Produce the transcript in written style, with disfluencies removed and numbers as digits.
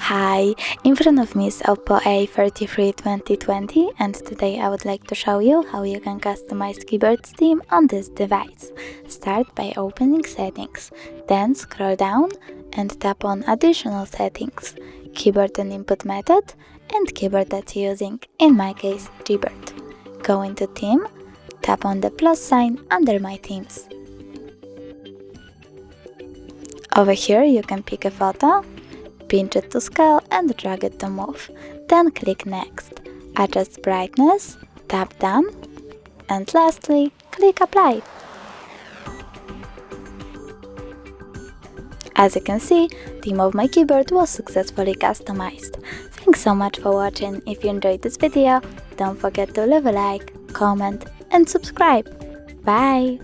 Hi, in front of me is OPPO A33 2020 and today I would like to show you how you can customize keyboard theme on this device. Start by opening settings, then scroll down and tap on additional settings, keyboard and input method and keyboard that you're using, in my case Gboard. Go into theme, tap on the plus sign under my themes. Over here you can pick a photo, pinch it to scale and drag it to move. Then click next. Adjust brightness, tap done, and lastly, click apply. As you can see, theme of my keyboard was successfully customized. Thanks so much for watching. If you enjoyed this video, don't forget to leave a like, comment and subscribe. Bye!